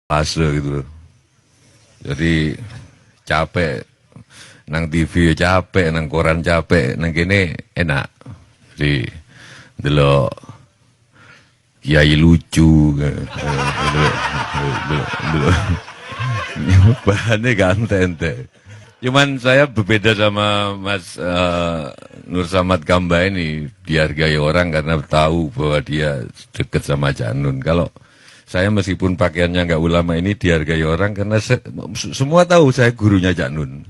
fase gitu loh. Jadi capek nang TV capek, nang koran capek, nang kene enak. Jadi delok kiai lucu, bahannya ganteng. Cuman saya berbeda sama Mas Nur Samad Kamba ini, dihargai orang karena tahu bahwa dia dekat sama Cak Nun. Kalau saya meskipun pakaiannya nggak ulama ini dihargai orang karena semua tahu saya gurunya Cak Nun.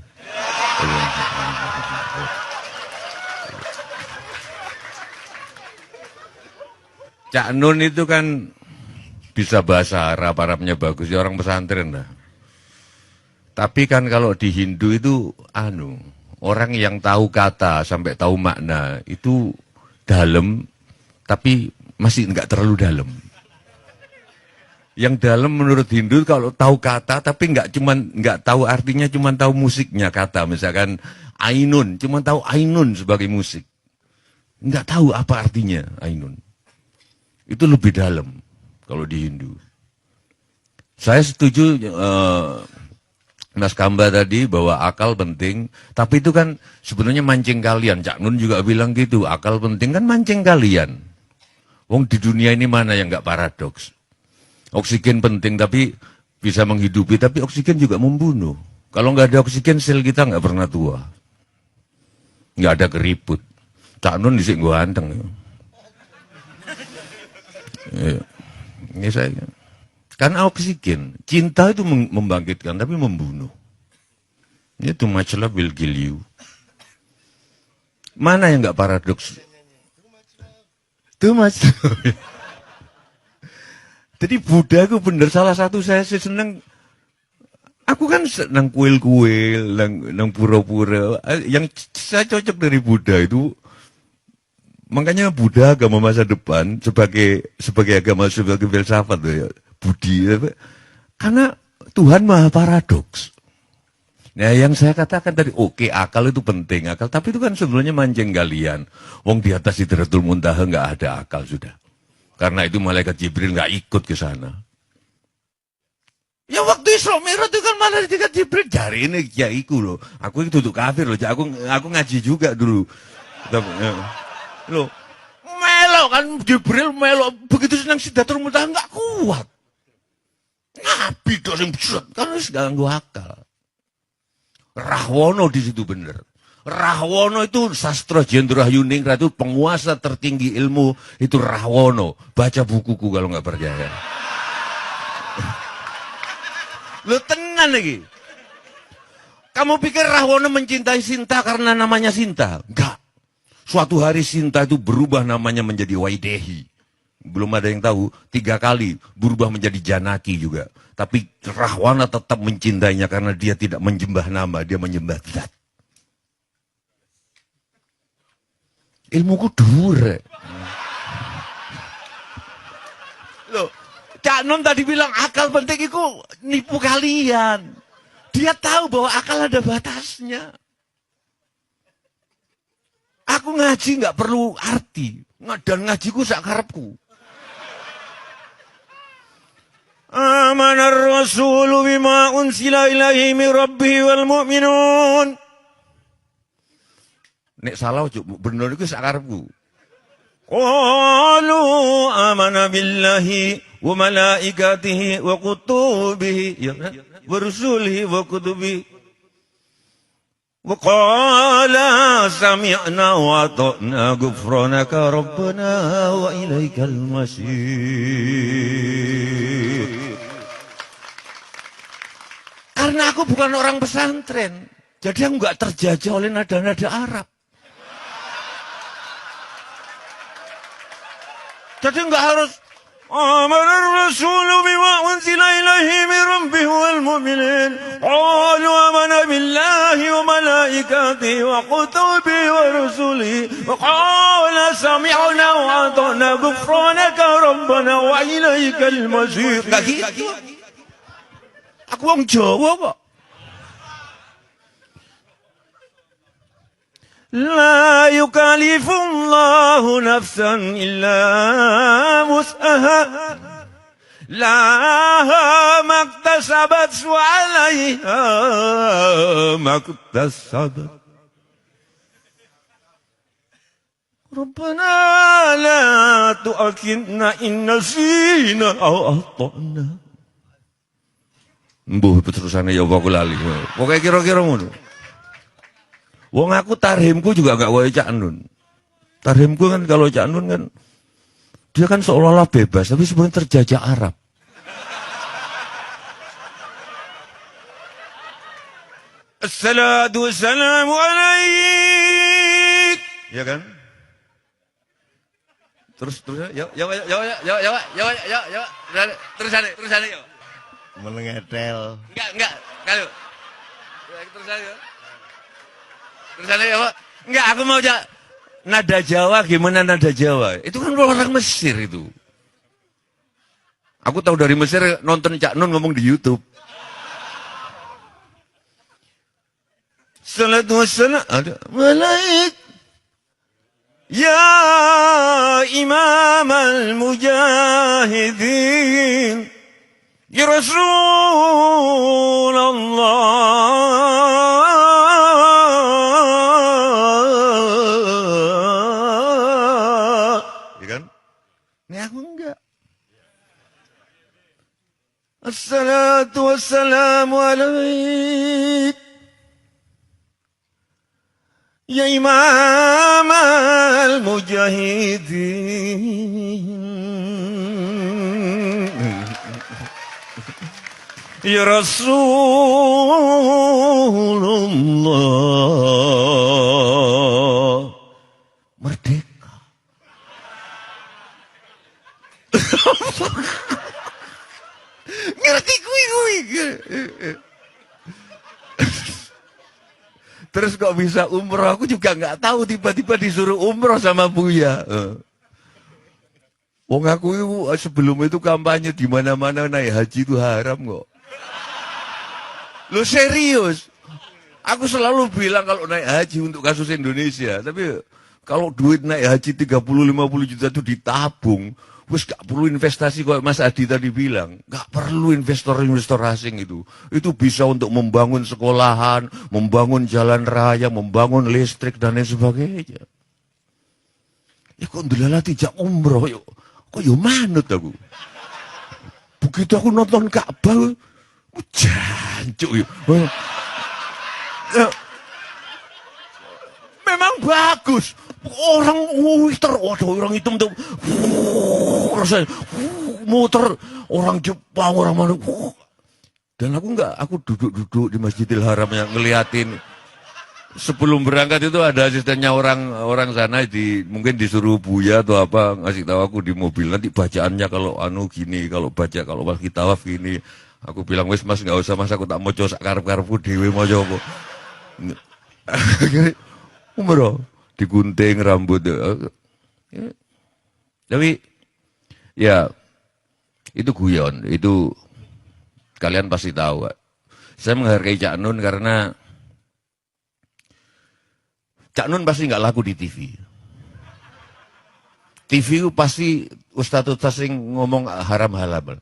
Cak Nun itu kan bisa bahasa Arab, Arabnya bagus, ya orang pesantren lah. Tapi kan kalau di Hindu itu orang yang tahu kata sampai tahu makna itu dalam, tapi masih nggak terlalu dalam. Yang dalam menurut Hindu kalau tahu kata tapi nggak tahu artinya, cuma tahu musiknya kata. Misalkan Ainun, cuma tahu Ainun sebagai musik. Nggak tahu apa artinya Ainun. Itu lebih dalam kalau di Hindu. Saya setuju Mas Kamba tadi bahwa akal penting, tapi itu kan sebenarnya mancing kalian. Cak Nun juga bilang gitu, akal penting kan mancing kalian. Wong di dunia ini mana yang nggak paradoks? Oksigen penting tapi bisa menghidupi, tapi oksigen juga membunuh. Kalau nggak ada oksigen sel kita nggak pernah tua, nggak ada keriput. Cak Nun disik gua anteng. Ini saya. Karena oksigen, cinta itu membangkitkan tapi membunuh. Ini too much love will kill you. Mana yang nggak paradoks? Too much love. Jadi Buddha itu bener, salah satu saya sih seneng. Aku kan senang kuil-kuil, nang pura-pura. Yang saya cocok dari Buddha itu, makanya Buddha agama masa depan sebagai agama, sebagai filsafat ya. Budi, karena Tuhan maha paradoks. Nah yang saya katakan tadi, oke, akal itu penting, akal, tapi itu kan sebenarnya mancing kalian. Wong di atas Sidratul Muntaha nggak ada akal sudah, karena itu malaikat Jibril nggak ikut ke sana. Ya waktu Isra Mi'raj itu kan malaikat Jibril jari ini kiaiku loh, aku itu tuh kafir loh, aku ngaji juga dulu, loh. Melok kan Jibril melok begitu senang Sidratul Muntaha nggak kuat. Nabi dong yang kan harus ganggu akal. Rahwono di situ bener. Rahwono itu sastra Jendrayuningrat itu penguasa tertinggi ilmu itu Rahwono. Baca bukuku kalau nggak percaya. Lu tenan lagi. Kamu pikir Rahwono mencintai Sinta karena namanya Sinta? Enggak. Suatu hari Sinta itu berubah namanya menjadi Waidehi. Belum ada yang tahu, 3 kali berubah menjadi Janaki juga. Tapi Rahwana tetap mencintainya karena dia tidak menyembah nama, dia menyembah zat. Ilmuku dhuwur. Loh, Cak Nun tadi bilang akal penting itu nipu kalian. Dia tahu bahwa akal ada batasnya. Aku ngaji nggak perlu arti, dan ngajiku sak karepku. Amanar rasulu bima unsila ilaihi min rabbihi wal mu'minun. Nek salah bener iku sak karepku. Qalu amana billahi wa malaikatihi wa kutubihi wa rusulihi wa kutubihi. Wa qala sami'na wa ata'na ghufranaka rabbana wa ilaikal masir. Karena aku bukan orang pesantren, jadi aku nggak terjajah oleh nada-nada Arab. Jadi nggak harus Amanar Rasulu bima unzila ilaihi min rabbihi wal mu'minin. Qalu amana billahi wa malaikatihi wa kutubihi wa rusulihi. Wa qala sami'na wa ata'na ghufranaka rabbana wa ilaikal masir. Nggak gitu. Aku orang Jawa kok. La yukallifullahu nafsan illa wus'aha. laha maktasabat wa 'alaiha maktasabat. Rabbana la tu'akhidna in nasina aw akhtana. Mbuh terusane ya apa aku lali. Pokoke kira-kira ngono. Wong aku tarhimku juga gak kaya Cak Nun. Tarhimku kan kalau Cak Nun kan dia kan seolah-olah bebas tapi sebenarnya terjajah Arab. Assalatu wassalamu alaik. Ya kan? Terus ya terus ada ya. Mengetel. Enggak kalau terus ada. Terus ada ya, Pak? Enggak, aku mau nada Jawa, gimana nada Jawa? Itu kan orang Mesir itu. Aku tahu dari Mesir, nonton Cak Nun ngomong di YouTube. Salatu wassalam ada malaik. Ya Imam al-Mujahidin. Ya Rasulullah. Ya kan? Ini aku enggak. Assalatu wassalamu alaik. Ya Imam al-Mujahidin. Ya Rasulullah. Merdeka. Ngerti kui. Terus kok bisa umroh, aku juga nggak tahu, tiba-tiba disuruh umroh sama Buya. Wong aku itu sebelum itu kampanye di mana-mana naik haji itu haram kok. Lo serius? Aku selalu bilang kalau naik haji untuk kasus Indonesia, tapi kalau duit naik haji 30-50 juta itu ditabung, wis gak perlu investasi kok Mas Adi tadi bilang, gak perlu investor-investor asing itu. Itu bisa untuk membangun sekolahan, membangun jalan raya, membangun listrik dan lain sebagainya. Ya kok ndelala tidak umroh yuk. Kok yo manut aku. Begitu aku nonton Ka'bah, jancuk yuk. Memang bagus. Orang orang itu tuh rasanya muter, orang Jepang, orang mana. Dan aku enggak, aku duduk-duduk di Masjidil Haram yang ngeliatin. Sebelum berangkat itu ada asistennya orang sana mungkin disuruh Buya atau apa ngasih tahu aku di mobil, nanti bacaannya kalau gini, kalau pas kita tawaf gini. Aku bilang wes Mas nggak usah Mas, aku tak mau coba karep-karepku dhewe mau coba. Umroh digunting rambut. Tapi ya itu guyon, itu kalian pasti tahu. Saya menghargai Cak Nun karena Cak Nun pasti nggak laku di TV. TV itu pasti ustadz sing ngomong haram halal.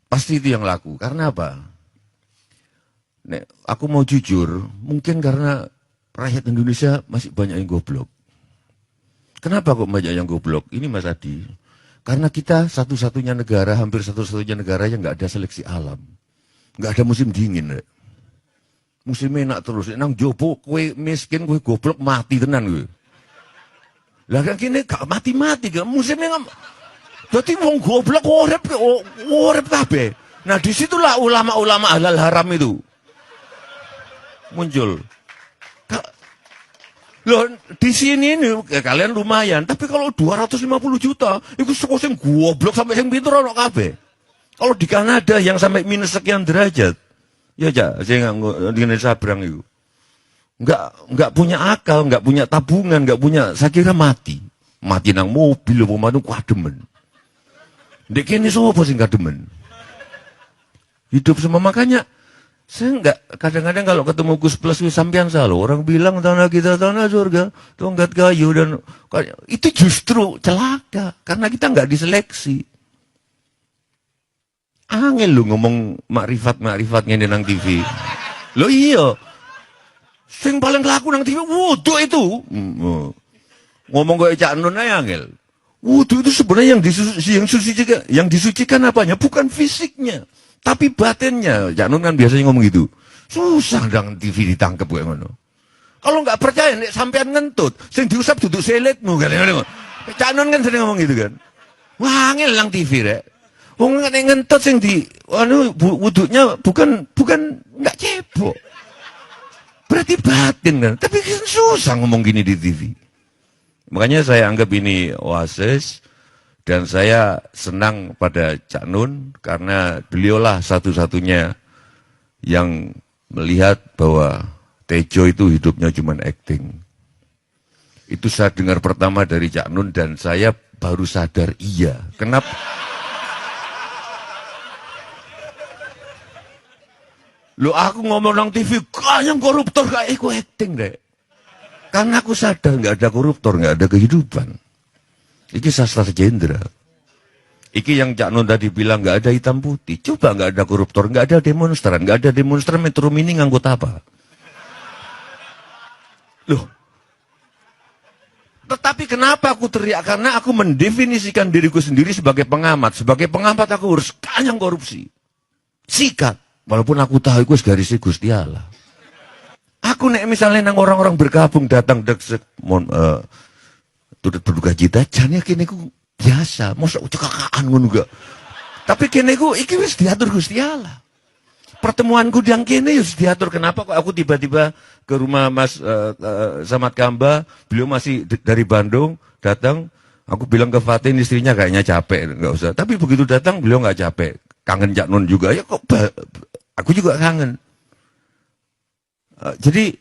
Pasti itu yang laku. Karena apa? Nek, aku mau jujur, mungkin karena rakyat Indonesia masih banyak yang goblok. Kenapa kok banyak yang goblok? Ini Mas Adi. Karena kita satu-satunya negara, hampir satu-satunya negara yang nggak ada seleksi alam. Nggak ada musim dingin. Nek. Musimnya enak terus. Nang jopo, kue miskin, kue goblok, mati tenan kue. Lah kan kini gak mati-mati, kan musimnya nggak. Jadi wong goblok urip kabeh. Nah disitulah ulama-ulama halal haram itu muncul. Loh di sini ini kalian lumayan, tapi kalau 250 juta, itu sing goblok sampai sing pinter ono kabeh. Kalau di Kanada yang sampai minus sekian derajat. Ya aja, saya nggak di Sabrang itu, nggak punya akal, nggak punya tabungan, nggak punya, saya kira mati nang mobil, pemanu kademen. Dek ini semua sing kademen. Hidup semua makanya Saya enggak, kadang-kadang kalau ketemu Gus Plus sampean salah, orang bilang tanah kita tanah surga, tongkat kayu dan itu justru celaka karena kita enggak diseleksi. Angel lu ngomong makrifat ngene nang TV. Lo iya. Sing paling laku nang TV wudu itu. Ngomong kayak Cak Nun ae angel. Wudu itu sebenarnya yang disucikan apanya? Bukan fisiknya, tapi batinnya. Cak Nun kan biasanya ngomong gitu. Susah dang TV ditangkep kayak ngono. Kalau nggak percaya nek sampean ngentut, sing diusap duduk selitmu kan. Cak Nun kan sering ngomong gitu kan. Wah, angel nang TV rek. Wong nek ngentut sing di wudunya bukan nggak cebok. Berarti batin kan. Tapi kan susah ngomong gini di TV. Makanya saya anggap ini oasis dan saya senang pada Cak Nun karena beliaulah satu-satunya yang melihat bahwa Tejo itu hidupnya cuma acting. Itu saya dengar pertama dari Cak Nun dan saya baru sadar iya. Kenapa? Lo aku ngomong nang TV, kayaknya koruptor kayak aku acting deh. Karena aku sadar nggak ada koruptor, nggak ada kehidupan. Iki sastra Jendra. Iki yang Cak Nun tadi bilang nggak ada hitam putih. Coba nggak ada koruptor, nggak ada demonstran, nggak ada demonstran Metro Mini ngangkut apa? Loh. Tetapi kenapa aku teriak? Karena aku mendefinisikan diriku sendiri sebagai pengamat. Sebagai pengamat aku harus kanyang korupsi. Sikat. Walaupun aku tahu itu garisnya Gusti Allah. Aku nek misalnya nang orang-orang bergabung datang deksek turut berduka cita, jane kene ku biasa, mosok cekakaan ngono gak. Tapi kene ku iki wis diatur Gusti Allah. Pertemuanku yang kene wis diatur. Kenapa kok aku tiba-tiba ke rumah Mas Samad Kamba, beliau masih dari Bandung datang, aku bilang ke Fatin istrinya kayaknya capek, enggak usah. Tapi begitu datang beliau enggak capek. Kangen Cak Nun juga ya kok aku juga kangen. Jadi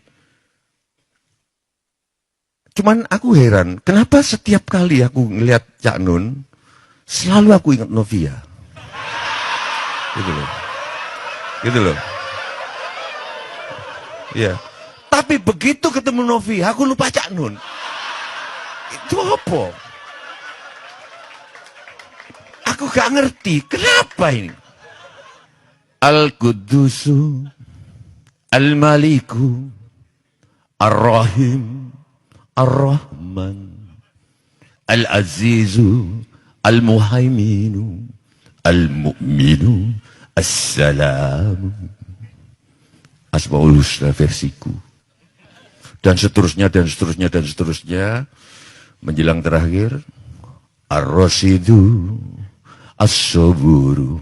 cuman aku heran kenapa setiap kali aku ngelihat Cak Nun selalu aku ingat Novia. Gitu loh. Gitu loh. Iya. Tapi begitu ketemu Novia aku lupa Cak Nun. Itu apa? Aku gak ngerti, kenapa ini? Al-Qudusu, Al-Maliku, Ar-Rahim, Ar-Rahman, Al-Azizu, Al-Muhaiminu, Al-Mu'minu, As-Salamu. Asmaul Husna versiku. Dan seterusnya, dan seterusnya, dan seterusnya. Menjelang terakhir, Ar-Rasidu, As-Saburu,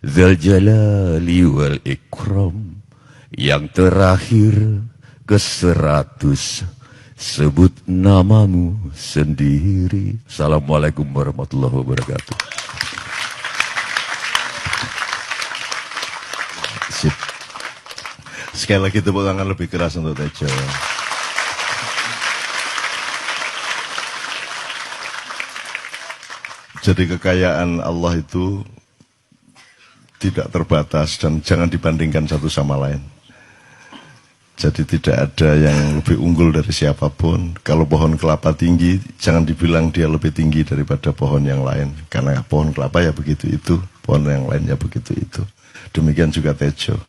Dzal Jalali wal Ikram. Yang terakhir ke-100, sebut namamu sendiri. Assalamualaikum warahmatullahi wabarakatuh. Sip. Sekali lagi tepuk tangan lebih keras untuk Tejo. Jadi kekayaan Allah itu tidak terbatas dan jangan dibandingkan satu sama lain. Jadi tidak ada yang lebih unggul dari siapapun. Kalau pohon kelapa tinggi, jangan dibilang dia lebih tinggi daripada pohon yang lain. Karena pohon kelapa ya begitu itu, pohon yang lain ya begitu itu. Demikian juga Tejo.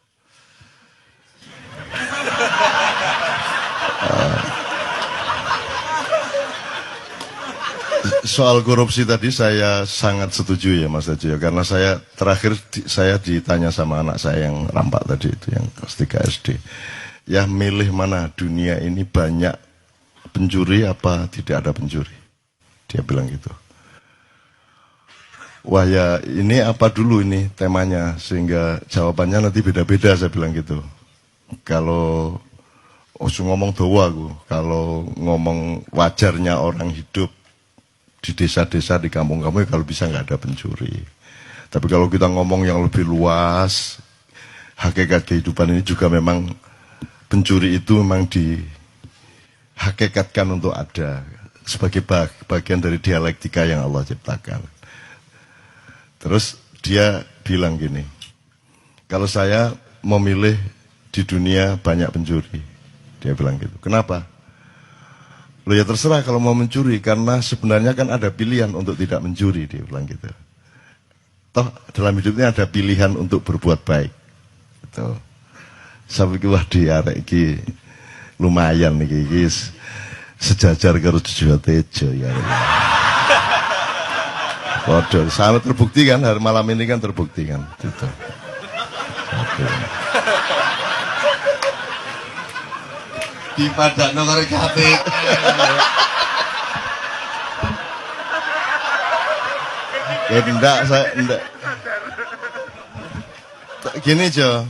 Soal korupsi tadi saya sangat setuju ya Mas Tejo ya, karena saya terakhir saya ditanya sama anak saya yang rampak tadi itu yang kelas 3 SD. Ya milih mana dunia ini banyak pencuri apa tidak ada pencuri? Dia bilang gitu. Wah ya ini apa dulu ini temanya sehingga jawabannya nanti beda-beda saya bilang gitu. Kalau ngomong doa aku, kalau ngomong wajarnya orang hidup di desa-desa, di kampung-kampung, kalau bisa nggak ada pencuri. Tapi kalau kita ngomong yang lebih luas, hakikat kehidupan ini juga memang pencuri itu memang dihakikatkan untuk ada sebagai bagian dari dialektika yang Allah ciptakan. Terus dia bilang gini, kalau saya memilih di dunia banyak pencuri. Dia bilang gitu. Kenapa? Loh ya terserah kalau mau mencuri, karena sebenarnya kan ada pilihan untuk tidak mencuri, dia bilang gitu. Toh dalam hidupnya ada pilihan untuk berbuat baik. Gitu. Sampai wah diarek iki lumayan iki sejajar karo Jojo Tejo ya. Waduh, sangat terbukti kan hari malam ini kan terbukti kan. Gitu. Di Padang nomor KPK. Enggak, saya enggak. Gini Jo.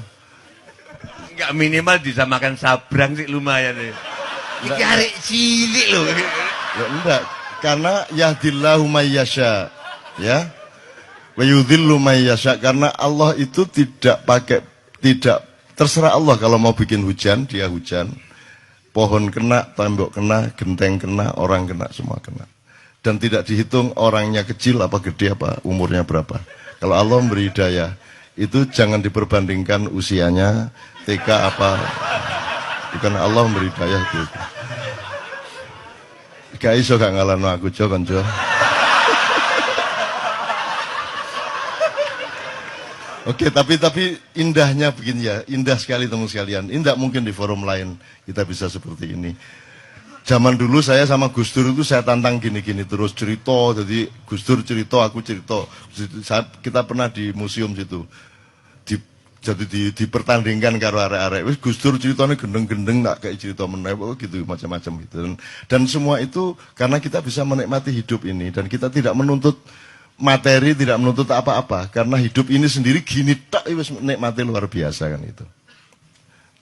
Enggak minimal disamakan sabrang sih lumayan ya. Iki arek cilik loh. Ya, enggak, karena yahdillahu mayyasha, ya. Wa yudhillu mayyasha, karena Allah itu tidak terserah Allah kalau mau bikin hujan, dia hujan. Pohon kena, tembok kena, genteng kena, orang kena, semua kena. Dan tidak dihitung orangnya kecil apa gede apa, umurnya berapa. Kalau Allah memberi hidayah, itu jangan diperbandingkan usianya, TK apa. Bukan Allah memberi hidayah itu. Gak iso gak ngalahno aku Jo kan Jo. Oke, tapi indahnya begini ya, indah sekali teman sekalian. Indah mungkin di forum lain kita bisa seperti ini. Zaman dulu saya sama Gus Dur itu saya tantang gini-gini terus cerita, jadi Gus Dur cerita, aku cerita. Kita pernah di museum situ. Jadi dipertandingkan karo arek-arek. Wis Gus Dur ceritanya gendeng-gendeng nak kayak cerita meneh gitu macam-macam gitu. Dan semua itu karena kita bisa menikmati hidup ini dan kita tidak menuntut materi, tidak menuntut apa-apa, karena hidup ini sendiri gini tak wis nikmati luar biasa kan itu.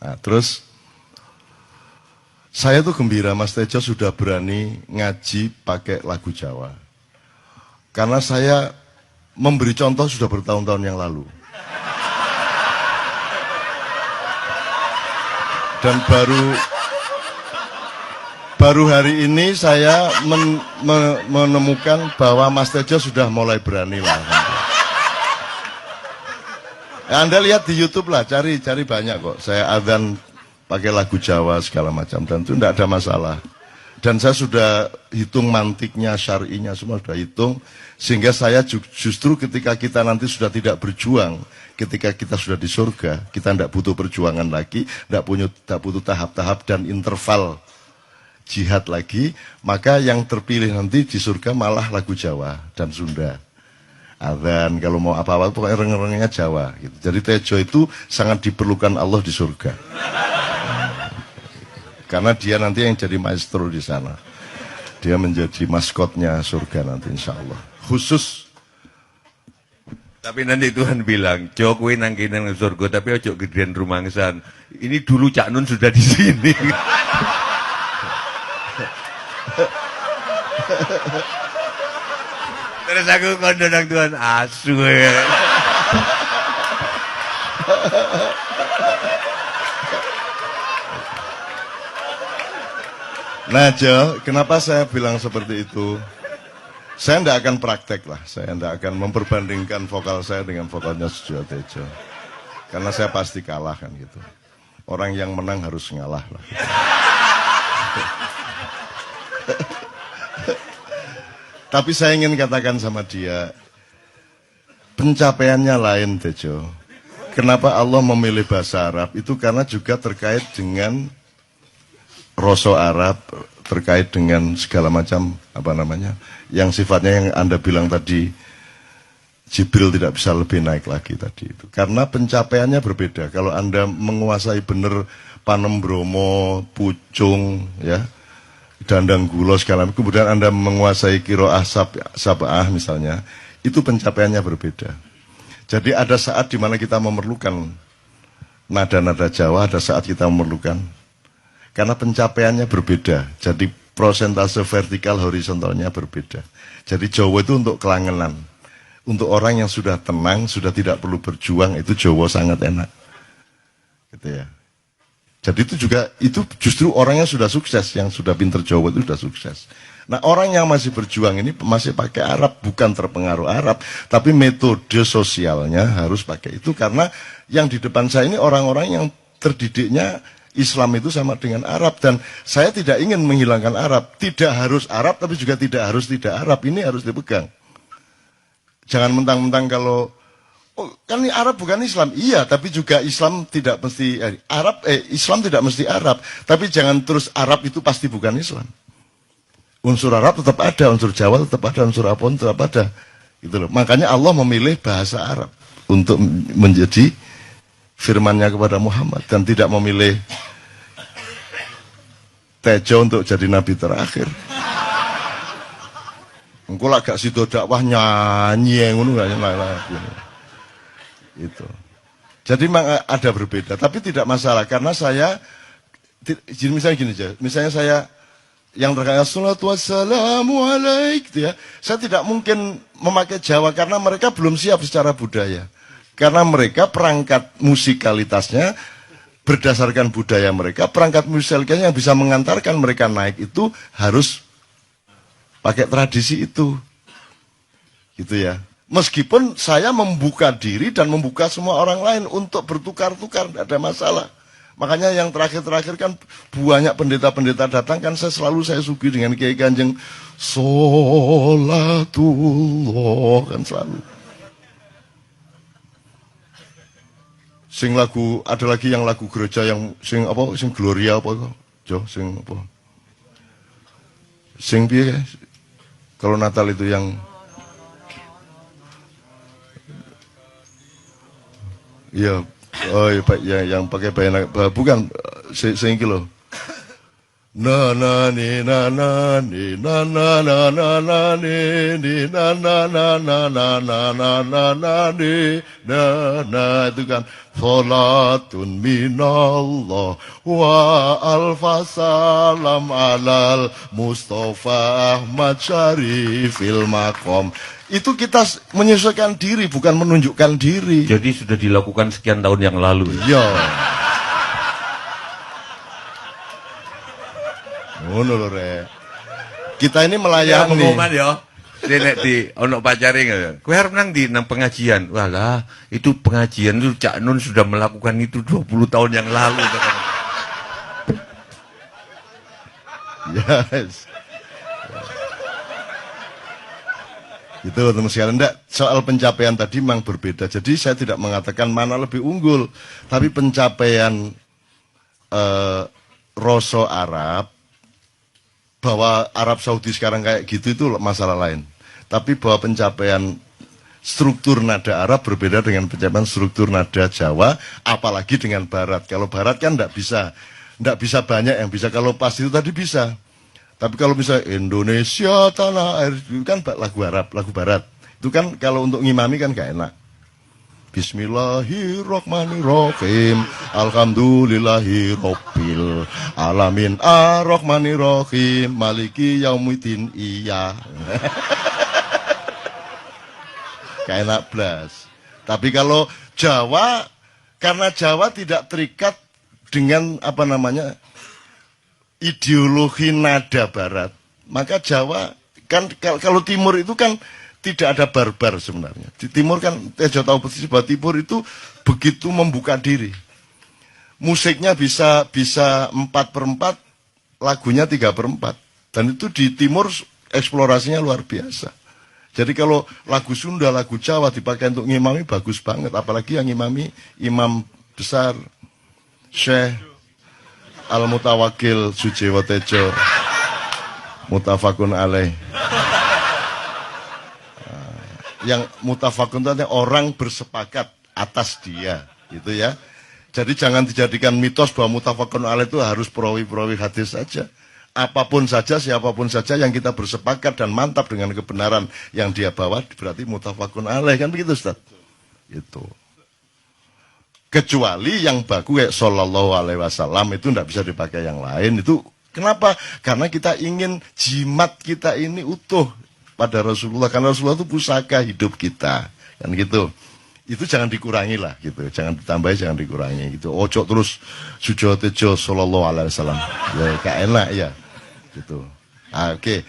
Nah, terus saya tuh gembira Mas Tejo sudah berani ngaji pakai lagu Jawa. Karena saya memberi contoh sudah bertahun-tahun yang lalu. Dan baru hari ini saya menemukan bahwa Mas Tejo sudah mulai berani lah. Ya, Anda lihat di YouTube lah, cari banyak kok. Saya adzan pakai lagu Jawa segala macam dan itu tidak ada masalah. Dan saya sudah hitung mantiknya, syar'inya semua sudah hitung. Sehingga saya justru ketika kita nanti sudah tidak berjuang, ketika kita sudah di surga, kita tidak butuh perjuangan lagi, tidak butuh tahap-tahap dan interval jihad lagi, maka yang terpilih nanti di surga malah lagu Jawa dan Sunda. Adzan, kalau mau apa-apa pokoknya reng-rengnya Jawa gitu. Jadi Tejo itu sangat diperlukan Allah di surga. Karena dia nanti yang jadi maestro di sana. Dia menjadi maskotnya surga nanti insya Allah. Khusus. Tapi nanti Tuhan bilang, Jokowi nang kene nang surga tapi ojo gedean rumangsan. Ini dulu Cak Nun sudah di sini. Terus aku kondo nang Tuhan asu ya. Nah Jo, kenapa saya bilang seperti itu? Saya tidak akan praktek lah, saya tidak akan memperbandingkan vokal saya dengan vokalnya Jojo Tejo. Karena saya pasti kalah kan gitu. Orang yang menang harus ngalah lah. Gitu. Tapi saya ingin katakan sama dia, pencapaiannya lain Tejo. Kenapa Allah memilih bahasa Arab? Itu karena juga terkait dengan rasa Arab, terkait dengan segala macam yang sifatnya yang Anda bilang tadi, Jibril tidak bisa lebih naik lagi tadi itu. Karena pencapaiannya berbeda. Kalau Anda menguasai benar Panem Bromo, Pucung, ya, Dandang Gulo segala macam, kemudian Anda menguasai Qiraah Sab'ah misalnya, itu pencapaiannya berbeda. Jadi ada saat di mana kita memerlukan nada-nada Jawa, ada saat kita memerlukan. Karena pencapaiannya berbeda, jadi prosentase vertikal horizontalnya berbeda. Jadi Jawa itu untuk kelangenan, untuk orang yang sudah tenang, sudah tidak perlu berjuang, itu Jawa sangat enak, gitu ya. Jadi itu juga, itu justru orang yang sudah sukses, yang sudah pinter Jawa itu sudah sukses. Nah, orang yang masih berjuang ini masih pakai Arab, bukan terpengaruh Arab, tapi metode sosialnya harus pakai itu, karena yang di depan saya ini orang-orang yang terdidiknya Islam itu sama dengan Arab, dan saya tidak ingin menghilangkan Arab. Tidak harus Arab, tapi juga tidak harus tidak Arab. Ini harus dipegang. Jangan mentang-mentang kalau kan ini Arab bukan Islam. Iya, tapi juga Islam tidak mesti Islam tidak mesti Arab. Tapi jangan terus Arab itu pasti bukan Islam. Unsur Arab tetap ada, unsur Jawa tetap ada, unsur Apon tetap ada. Gitu loh. Makanya Allah memilih bahasa Arab untuk menjadi firman-Nya kepada Muhammad, dan tidak memilih Tejo untuk jadi nabi terakhir. Engko lak gak sido dakwah nyanyi ngono gak lagi. Itu. Jadi memang ada berbeda, tapi tidak masalah karena saya misalnya gini aja. Misalnya saya yang terkait salatu wassalamu alaik gitu ya. Saya tidak mungkin memakai Jawa karena mereka belum siap secara budaya. Karena mereka perangkat musikalitasnya berdasarkan budaya mereka, perangkat musikalitasnya yang bisa mengantarkan mereka naik itu harus pakai tradisi itu. Gitu ya. Meskipun saya membuka diri dan membuka semua orang lain untuk bertukar-tukar, tidak ada masalah. Makanya yang terakhir-terakhir kan banyak pendeta-pendeta datang, kan saya sugi dengan Kiai Kanjeng Sholatullah, kan selalu. Sing lagu, ada lagi yang lagu gereja yang sing apa, sing Gloria apa kok? Jo, sing apa? Sing piye? Kalau Natal itu yang iya, oh iya, yang pakai bayana, bukan sing iki lho. Na na ni na na ni na na na na na ni na na na na na na na na na ni na itu kan salatun minallah wa alfasalam alal Mustafa Ahmad Syarifil Maqam. Itu kita menyesuaikan diri, bukan menunjukkan diri. Jadi sudah dilakukan sekian tahun yang lalu. Iya. Ngono lho rek. Kita ini melayani. Pengumuman ya. Nek di ono pacare ngono. Kowe arep nang ndi nang pengajian? Walah, itu pengajian itu Cak Nun sudah melakukan itu 20 tahun yang lalu. Yes. Itu teman sekalian, enggak, soal pencapaian tadi memang berbeda. Jadi saya tidak mengatakan mana lebih unggul, tapi pencapaian Roso Arab, bahwa Arab Saudi sekarang kayak gitu itu masalah lain. Tapi bahwa pencapaian struktur nada Arab berbeda dengan pencapaian struktur nada Jawa, apalagi dengan Barat. Kalau Barat kan enggak bisa banyak yang bisa. Kalau pas itu tadi bisa. Tapi kalau misalnya Indonesia tanah air itu kan lagu Arab, lagu Barat. Itu kan kalau untuk ngimami kan gak enak. Bismillahirrahmanirrahim. Alhamdulillahirabbil alamin. Ar-Rahmanirrahim. Maliki yaumiddin. Iya. Gak enak blas. Tapi kalau Jawa, karena Jawa tidak terikat dengan apa namanya, ideologi nada Barat, maka Jawa kan kalau Timur itu kan tidak ada barbar sebenarnya. Di Timur kan Tejo tahu persis bahwa Timur itu begitu membuka diri. Musiknya bisa 4/4, lagunya 3/4, dan itu di Timur eksplorasinya luar biasa. Jadi kalau lagu Sunda, lagu Jawa dipakai untuk ngimami bagus banget, apalagi yang ngimami imam besar Syekh Al-Mutawakil Sujewo Tejo Mutafakun alaih. Yang mutafakun itu orang bersepakat atas dia, gitu ya. Jadi jangan dijadikan mitos bahwa mutafakun alaih itu harus perawi-perawi hadis saja. Apapun saja, siapapun saja yang kita bersepakat dan mantap dengan kebenaran yang dia bawa, berarti mutafakun alaih, kan begitu Ustaz? Itu. Kecuali yang baku kayak sallallahu alaihi wasallam itu tidak bisa dipakai yang lain. Itu kenapa? Karena kita ingin jimat kita ini utuh pada Rasulullah. Karena Rasulullah itu pusaka hidup kita, kan gitu. Itu jangan dikurangi lah, gitu. Jangan ditambahi, jangan dikurangi, gitu. Ojo terus Sujo Tejo sallallahu alaihi wasallam. Ya, gak enak ya, gitu. Oke.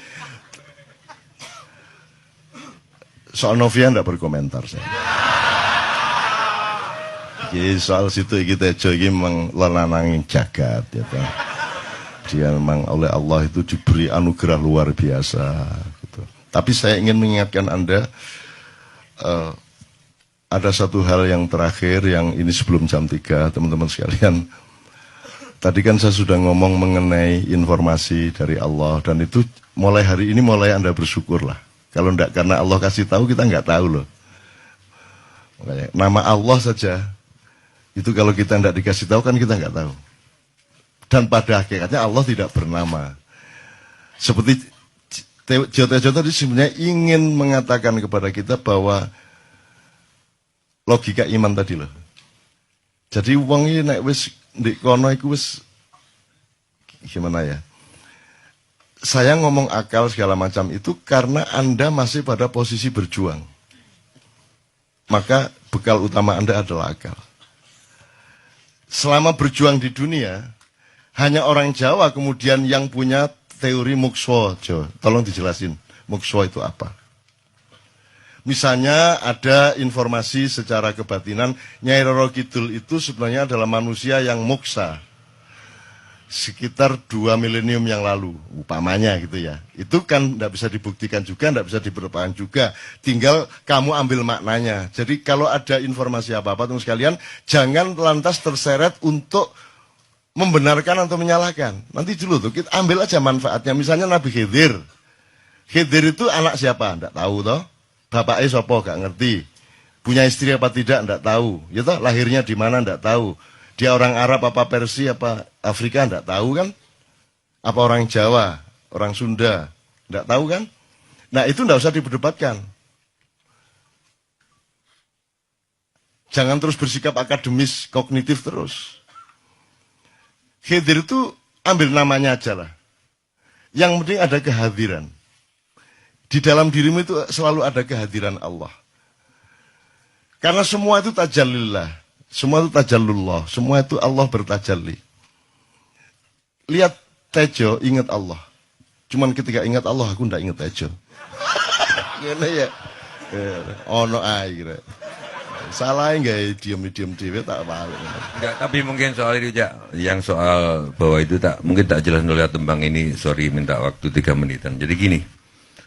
soal Novia ndak berkomentar saya. Soal situ kita ini memang lelanangin jagat ya toh. Dia memang oleh Allah itu diberi anugerah luar biasa gitu. Tapi saya ingin mengingatkan Anda ada satu hal yang terakhir yang ini sebelum jam 3 teman-teman sekalian. Tadi kan saya sudah ngomong mengenai informasi dari Allah dan itu mulai hari ini mulai Anda bersyukur lah. Kalau enggak karena Allah kasih tahu kita enggak tahu loh. Makanya, nama Allah saja itu kalau kita enggak dikasih tahu kan kita enggak tahu. Dan pada hakikatnya Allah tidak bernama. Seperti Jotejo tadi sebenarnya ingin mengatakan kepada kita bahwa logika iman tadi loh. Jadi wong ini nek wis ndek kono iku wis gimana ya? Saya ngomong akal segala macam itu karena Anda masih pada posisi berjuang. Maka bekal utama Anda adalah akal. Selama berjuang di dunia, hanya orang Jawa kemudian yang punya teori mukswa. Tolong dijelasin, mukswa itu apa? Misalnya ada informasi secara kebatinan, Nyai Roro Kidul itu sebenarnya adalah manusia yang muksa. Sekitar 2 milenium yang lalu, upamanya gitu ya. Itu kan tidak bisa dibuktikan juga, tidak bisa diperlukan juga. Tinggal kamu ambil maknanya. Jadi kalau ada informasi apa-apa, teman sekalian, jangan lantas terseret untuk membenarkan atau menyalahkan. Nanti dulu tuh, kita ambil aja manfaatnya. Misalnya Nabi Khidir. Khidir itu anak siapa? Tidak tahu toh. Bapaknya sopo, gak ngerti. Punya istri apa tidak, tidak tahu. Ya toh, lahirnya di mana, tidak tahu. Dia orang Arab apa Persia apa Afrika enggak tahu kan? Apa orang Jawa, orang Sunda, enggak tahu kan? Nah itu enggak usah diperdebatkan. Jangan terus bersikap akademis, kognitif terus. Khidir itu ambil namanya aja lah. Yang penting ada kehadiran. Di dalam dirimu itu selalu ada kehadiran Allah. Karena semua itu tajallillah. Semua itu tajallullah, semua itu Allah bertajalli. Lihat Tejo, ingat Allah. Cuman ketika ingat Allah, aku ndak ingat Tejo. Gini ya, ono air. Salah enggak diam-diam dewe tak balik. Enggak, tapi mungkin soal itu yang soal bahwa itu mungkin tak jelas oleh tembang ini. Sorry, minta waktu 3 menitan. Jadi gini.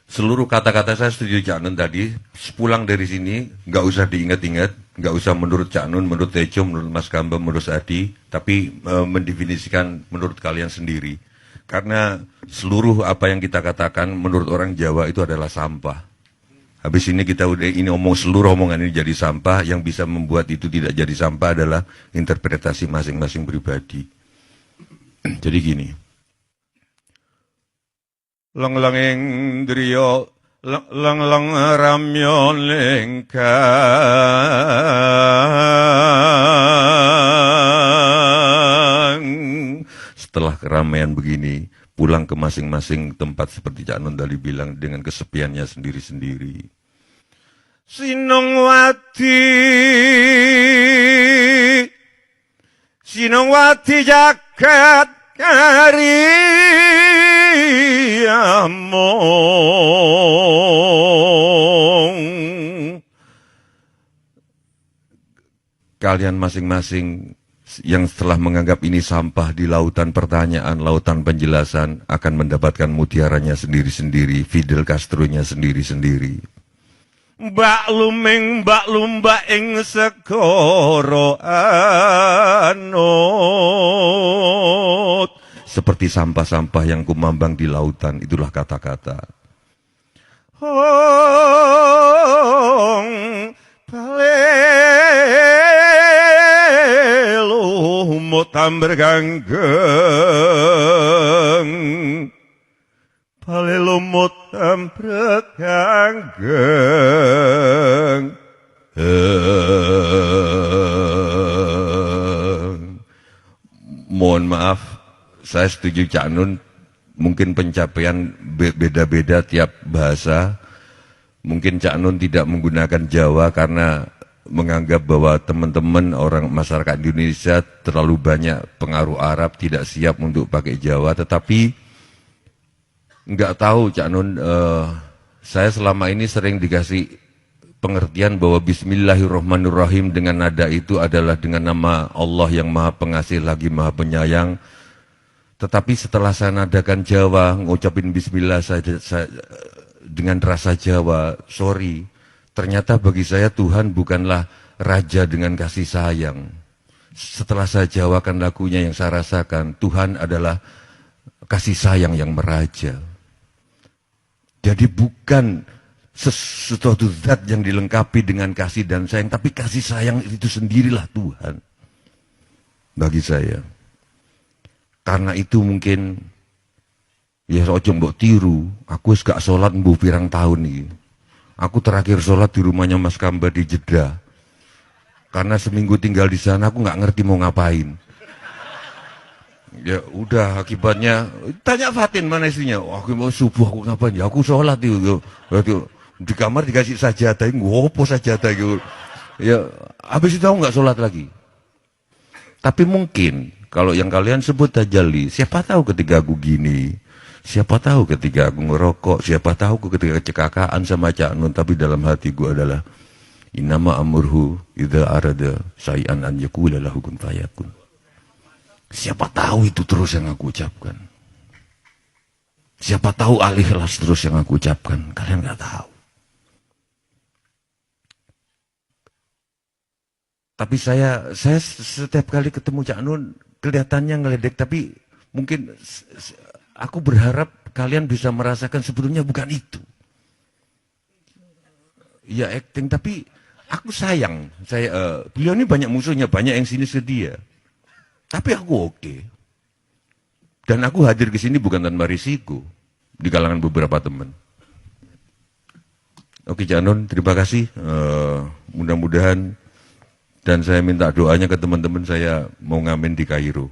Seluruh kata-kata saya setuju Cak Nun tadi, pulang dari sini, nggak usah diingat-ingat, nggak usah menurut Cak Nun, menurut Tejo, menurut Mas Gamba, menurut Adi, tapi mendefinisikan menurut kalian sendiri. Karena seluruh apa yang kita katakan menurut orang Jawa itu adalah sampah. Habis ini kita udah ini seluruh omongan ini jadi sampah, yang bisa membuat itu tidak jadi sampah adalah interpretasi masing-masing pribadi. Jadi gini. Lang-langing driya lang-lang ramyon lengkang. Setelah keramaian begini, pulang ke masing-masing tempat seperti Cak Nun tadi bilang dengan kesepiannya sendiri-sendiri. Sinongwati jagat kariyamong. Kalian masing-masing yang setelah menganggap ini sampah di lautan pertanyaan, lautan penjelasan akan mendapatkan mutiaranya sendiri-sendiri, Fidel Castro-nya sendiri-sendiri. Mbak luming segoro anut. Seperti sampah-sampah yang kumambang di lautan, itulah kata-kata. Hong palelu mutam berganggeng. Palelumut amprekanggeng. Mohon maaf, saya setuju Cak Nun, mungkin pencapaian beda-beda tiap bahasa. Mungkin Cak Nun tidak menggunakan Jawa karena menganggap bahwa teman-teman orang masyarakat Indonesia terlalu banyak pengaruh Arab, tidak siap untuk pakai Jawa, tetapi nggak tahu Cak Nun, saya selama ini sering dikasih pengertian bahwa Bismillahirrahmanirrahim dengan nada itu adalah dengan nama Allah yang Maha Pengasih lagi Maha Penyayang. Tetapi setelah saya nadakan Jawa, ngucapin Bismillah dengan rasa Jawa, sorry, ternyata bagi saya Tuhan bukanlah raja dengan kasih sayang. Setelah saya jawakan lagunya yang saya rasakan, Tuhan adalah kasih sayang yang meraja. Jadi bukan sesuatu zat yang dilengkapi dengan kasih dan sayang, tapi kasih sayang itu sendirilah Tuhan bagi saya. Karena itu mungkin ya ojo mbok tiru, aku wis gak sholat mbuh pirang tahun iki. Aku terakhir sholat di rumahnya Mas Kamba di Jeddah. Karena seminggu tinggal di sana aku nggak ngerti mau ngapain. Ya udah akibatnya tanya Fatin mana istrinya. Oh, aku mau subuh aku ngapain? Ya aku sholat itu. Di kamar dikasih sajadah, ngopo sajadah gitu. Ya habis itu aku nggak sholat lagi. Tapi mungkin kalau yang kalian sebut tajalli, siapa tahu ketika aku gini, siapa tahu ketika aku ngerokok, siapa tahu ketika kecelakaan sama Cak Nun, tapi dalam hatiku adalah innama amurhu idza arada syai'an an yaqula lahu kun fayakun. Siapa tahu itu terus yang aku ucapkan. Siapa tahu al-ikhlas terus yang aku ucapkan. Kalian nggak tahu. Tapi saya setiap kali ketemu Cak Nun kelihatannya ngeledek, tapi mungkin aku berharap kalian bisa merasakan sebetulnya bukan itu. Ya acting, tapi aku sayang. Beliau ini banyak musuhnya, banyak yang sinis ke dia. Tapi aku oke. Dan aku hadir ke sini bukan tanpa risiko di kalangan beberapa teman. Oke Cak Nun, terima kasih. Mudah-mudahan. Dan saya minta doanya ke teman-teman, saya mau ngamen di Kairo.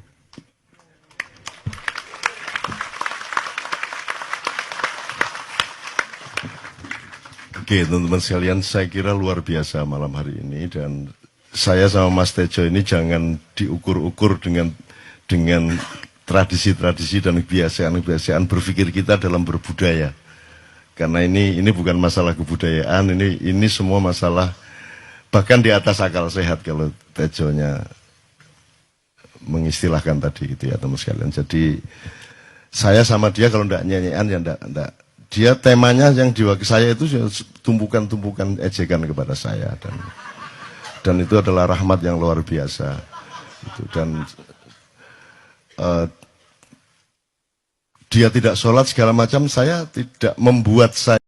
Oke, teman-teman sekalian, saya kira luar biasa malam hari ini, dan saya sama Mas Tejo ini jangan diukur-ukur dengan tradisi-tradisi dan kebiasaan-kebiasaan berpikir kita dalam berbudaya. Karena ini bukan masalah kebudayaan, ini semua masalah bahkan di atas akal sehat kalau Tejonya mengistilahkan tadi gitu ya teman sekalian. Jadi saya sama dia kalau enggak nyanyian ya enggak. Dia temanya yang diwakili saya itu tumpukan-tumpukan ejekan kepada saya, dan itu adalah rahmat yang luar biasa. Dan dia tidak sholat segala macam, saya tidak membuat saya